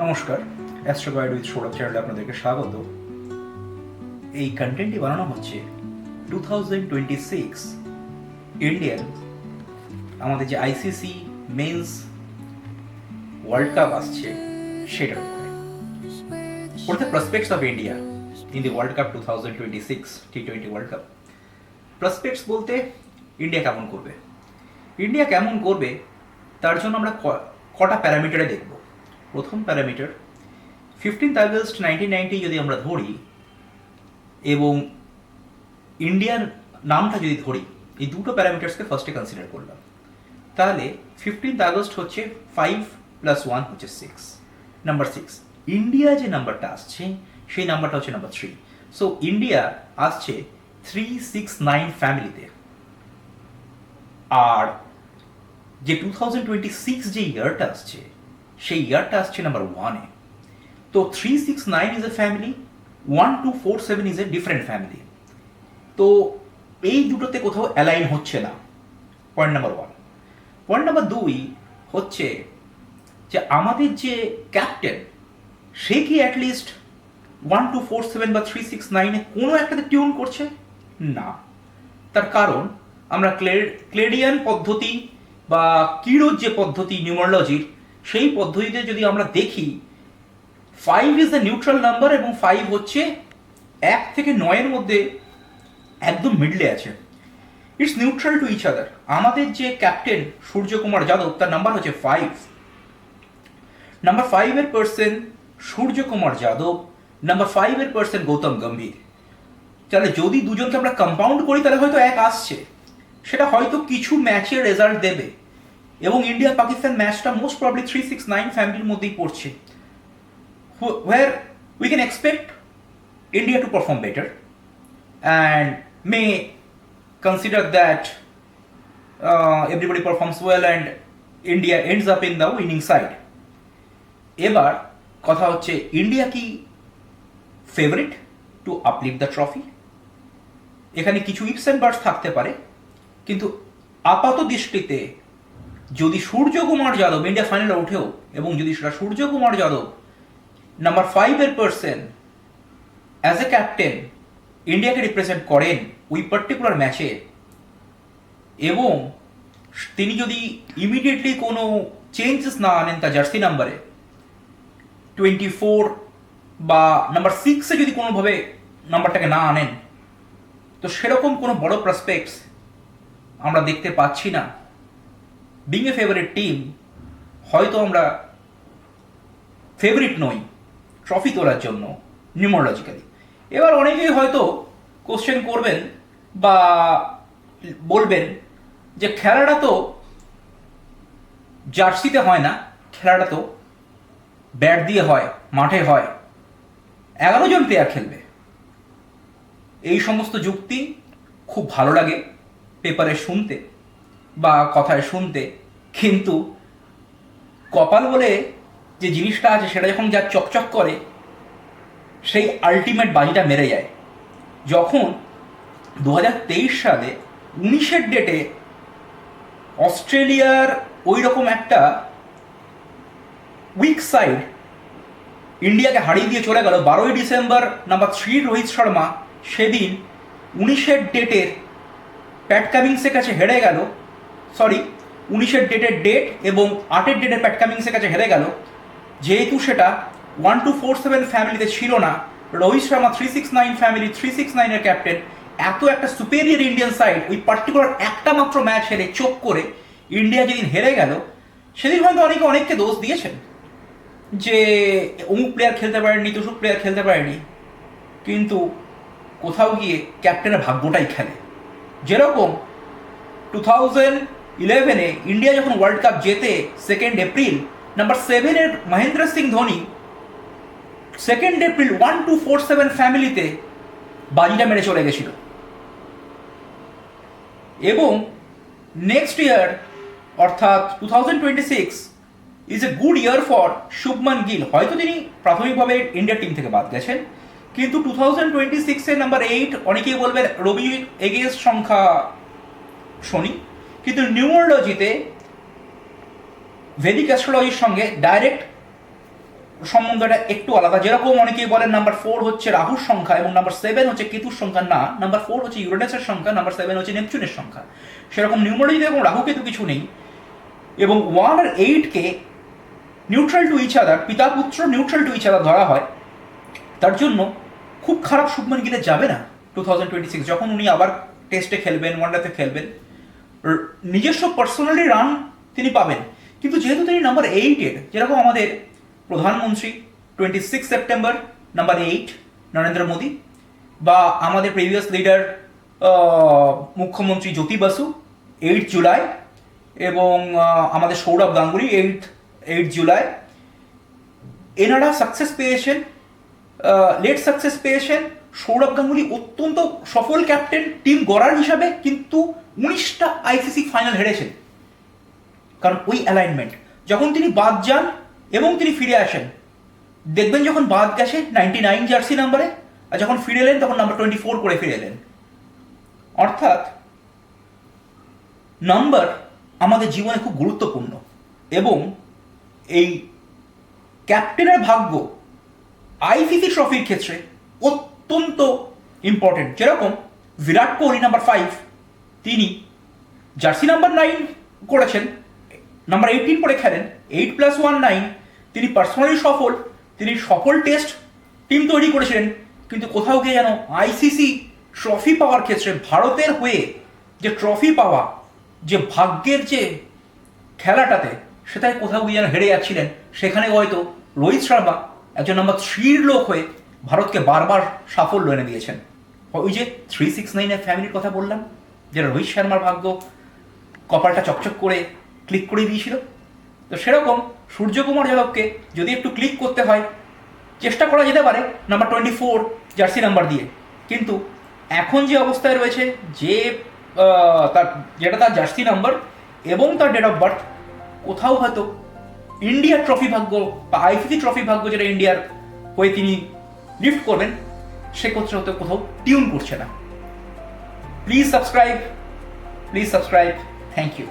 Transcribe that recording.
নমস্কার, astro guide with Sourav চ্যানেলে আপনাদেরকে স্বাগত। এই কন্টেন্টটি বানানো হচ্ছে 2026 ইন্ডিয়ান আমাদের যে আইসিসি মেন্স ওয়ার্ল্ড কাপ আসছে সেটার উপরে। What are the prospects of India in the World Cup 2026 T20 World Cup? Prospects বলতে ইন্ডিয়া কেমন করবে, তার জন্য আমরা কটা প্যারামিটারে দেখব। প্রথম প্যারামিটার 15th আগস্ট 1990 যদি আমরা ধরি এবং ইন্ডিয়ার নামটা যদি ধরি, এই দুটো প্যারামিটার্সকে ফার্স্টে কনসিডার করলাম, তাহলে 15th আগস্ট হচ্ছে 5 + 1 হচ্ছে 6, নাম্বার 6। ইন্ডিয়া যে নাম্বারটা আসছে সেই নাম্বারটা হচ্ছে নাম্বার 3। সো ইন্ডিয়া আসছে 369 ফ্যামিলিতে। আর যে 2026 যে ইয়ারটা আসছে সেই ইয়ারটা আসছে নাম্বার 1-এ। তো 369 is a family, 1247 is a different family. তো এই দুটোতে কোথাও অ্যালাইন হচ্ছে না, পয়েন্ট নাম্বার 1। পয়েন্ট নাম্বার 2 হচ্ছে যে আমাদের যে ক্যাপ্টেন সে কি অ্যাটলিস্ট 1247 বা 369-এ কোনো একটাতে টিউন করছে না। তার কারণ আমরা ক্লেডিয়ান পদ্ধতি বা কিরোজ যে পদ্ধতি নিউমারোলজির, সেই পদ্ধতিতে যদি আমরা দেখি 5 ইজ দ্য নিউট্রাল নাম্বার এবং 5 হচ্ছে 1 থেকে 9-এর মধ্যে একদম মিডলে আছে। It's neutral to each other. আমাদের যে ক্যাপ্টেন সূর্যকুমার যাদব, তার নাম্বার হচ্ছে 5। নাম্বার 5-এর পার্সন সূর্যকুমার যাদব, নাম্বার 5-এর পার্সন গৌতম গম্ভীর। তাহলে যদি দুজনকে আমরা কম্পাউন্ড করি তাহলে হয়তো 1 আসছে, সেটা হয়তো কিছু ম্যাচের রেজাল্ট দেবে। এবং ইন্ডিয়া পাকিস্তান ম্যাচটা মোস্ট প্রবলি 369 ফ্যামিলির মধ্যেই পড়ছে, where we can expect India to perform better and may consider that everybody performs well and India ends up in the winning side. এবার কথা হচ্ছে, ইন্ডিয়া কি favourite to uplift the trophy? এখানে কিছু ifs and বাটস থাকতে পারে, কিন্তু আপাত দৃষ্টিতে যদি সূর্যকুমার যাদব ইন্ডিয়া ফাইনালে ওঠেও এবং যদি সেটা সূর্যকুমার যাদব নাম্বার 5-এর পার্সন অ্যাজ এ ক্যাপ্টেন ইন্ডিয়াকে রিপ্রেজেন্ট করেন ওই পার্টিকুলার ম্যাচে, এবং তিনি যদি ইমিডিয়েটলি কোনো চেঞ্জেস না আনেন তার জার্সি নাম্বারে 24 বা নাম্বার 6-এ যদি কোনোভাবে নাম্বারটাকে না আনেন, তো সেরকম কোনো বড় প্রসপেক্টস আমরা দেখতে পাচ্ছি না। বিং এ ফেভারিট টিম, হয়তো আমরা ফেভারিট নই ট্রফি তোলার জন্য নিউমারোলজিক্যালি। এবার অনেকেই হয়তো কোশ্চেন করবেন বা বলবেন যে খেলাটা তো জার্সিতে হয় না, খেলাটা তো ব্যাট দিয়ে হয়, মাঠে হয়, 11 জন প্লেয়ার খেলবে। এই সমস্ত যুক্তি খুব ভালো লাগে পেপারে শুনতে বা কথায় শুনতে, কিন্তু কপাল বলে যে জিনিসটা আছে সেটা যখন যা চকচক করে, সেই আলটিমেট বাজিটা মেরে যায় যখন 2023 সালে 19-এর ডেটে অস্ট্রেলিয়ার ওই রকম একটা উইক সাইড ইন্ডিয়াকে হারিয়ে দিয়ে চলে গেল। 12ই ডিসেম্বর নাম্বার 3 রোহিত শর্মা সেদিন 19-এর ডেটের প্যাট কামিংসের কাছে হেরে গেল। 19-এর ডেটের ডেট এবং 8-এর ডেটের প্যাট কামিংসের কাছে হেরে গেল। যেহেতু সেটা 1247 ফ্যামিলিতে ছিল না, রোহিত শর্মা 369 ফ্যামিলি, 369-এর ক্যাপ্টেন, এত একটা সুপেরিয়র ইন্ডিয়ান সাইড ওই পার্টিকুলার একটা মাত্র ম্যাচ হেরে চোখ করে ইন্ডিয়া যেদিন হেরে গেল, সেদিন হয়তো অনেককে দোষ দিয়েছেন যে অমুক প্লেয়ার খেলতে পারেনি, তসুক প্লেয়ার খেলতে পারেনি, কিন্তু কোথাও গিয়ে ক্যাপ্টেনের ভাগ্যটাই খেলে। যেরকম 2011-এ ইন্ডিয়া যখন ওয়ার্ল্ড কাপ জেতে 2 এপ্রিল, নাম্বার 7-এর মহেন্দ্র সিং ধোনি 2 এপ্রিল 1247 ফ্যামিলিতে বাজিটা মেরে চলে গেছিল। এবং নেক্সট ইয়ার অর্থাৎ 2026 is a good year for Shubman Gill. হয়তো তিনি প্রাথমিকভাবে ইন্ডিয়া টিম থেকে বাদ গেছেন, কিন্তু 2026-এর নাম্বার 8 অনেকেই বলবেন রবি এগেন্স্ট সংখ্যা শনি, কিন্তু নিউমারোলজিতে ভেদিক অ্যাস্ট্রোলজির সঙ্গে ডাইরেক্ট সম্বন্ধটা একটু আলাদা। যেরকম অনেকেই বলেন নাম্বার 4 হচ্ছে রাহুর সংখ্যা এবং নাম্বার 7 হচ্ছে কেতুর সংখ্যা, না, নাম্বার 4 হচ্ছে ইউরেনাসের সংখ্যা, নাম্বার 7 হচ্ছে নেপচুনের সংখ্যা। সেরকম নিউমারোলজিতে এবং রাহু কেতু কিছু নেই। এবং 1 আর 8কে নিউট্রাল টু ইচ আদার, পিতা পুত্র নিউট্রাল টু ইচ আদার ধরা হয়। তার জন্য খুব খারাপ শুভমান গিলে যাবে না 2026, যখন উনি আবার টেস্টে খেলবেন, ওয়ানডেতে খেলবেন, নিজস্ব পার্সোনালি রান তিনি পাবেন। কিন্তু যেহেতু তিনি নাম্বার 8-এর, যেরকম আমাদের প্রধানমন্ত্রী 26 সেপ্টেম্বর নাম্বার 8 নরেন্দ্র মোদী, বা আমাদের প্রিভিয়াস লিডার মুখ্যমন্ত্রী জ্যোতি বাসু 8 জুলাই, এবং আমাদের সৌরভ গাঙ্গুলি 8 জুলাই, এনারা সাকসেস পেয়েছেন, লেট সাকসেস পেয়েছেন। সৌরভ গাঙ্গুলি অত্যন্ত সফল ক্যাপ্টেন টিম গড়ার হিসাবে, কিন্তু 19টা আইসিসি ফাইনাল হেরেছেন। কারণ ওই অ্যালাইনমেন্ট, যখন তিনি বাদ যান এবং তিনি ফিরে আসেন, দেখবেন যখন বাদ গেছে 99 জার্সি নাম্বারে, আর যখন ফিরে এলেন তখন নাম্বার 24 করে ফিরে এলেন। অর্থাৎ নাম্বার আমাদের জীবনে খুব গুরুত্বপূর্ণ, এবং এই ক্যাপ্টেনের ভাগ্য আইসিসি ট্রফির ক্ষেত্রে অত্যন্ত ইম্পর্টেন্ট। যেরকম বিরাট কোহলি নাম্বার 5, তিনি জার্সি নাম্বার 9 করেছেন, নাম্বার 18 পরে খেলেন, 8+1 9, তিনি পার্সোনালি সফল, তিনি সফল টেস্ট টিম তৈরি করেছিলেন। কিন্তু কোথাও গিয়ে যেন আইসিসি ট্রফি পাওয়ার ক্ষেত্রে ভারতের হয়ে যে ট্রফি পাওয়া, যে ভাগ্যের যে খেলাটাতে, সেটাই কোথাও গিয়ে যেন হেরে যাচ্ছিলেন। সেখানে হয়তো রোহিত শর্মা একজন নাম্বার 3-র লোক হয়ে ভারতকে বারবার সাফল্য এনে দিয়েছেন। ওই যে 369-এর ফ্যামিলির কথা বললাম, যেটা রোহিত শর্মার ভাগ্য কপালটা চকচক করে ক্লিক করে দিয়েছিল, তো সেরকম সূর্যকুমার যাদবকে যদি একটু ক্লিক করতে হয়, চেষ্টা করা যেতে পারে নাম্বার 24 জার্সি নাম্বার দিয়ে। কিন্তু এখন যে অবস্থায় রয়েছে, যে তার জার্সি নাম্বার এবং তার ডেট অফ বার্থ, কোথাও হয়তো ইন্ডিয়ার ট্রফি ভাগ্য বা আইসিসি ট্রফি ভাগ্য যেটা ইন্ডিয়ার হয়ে তিনি লিফট করবেন, সে ক্ষেত্রে হয়তো কোথাও টিউন করছে না। Please subscribe, thank you.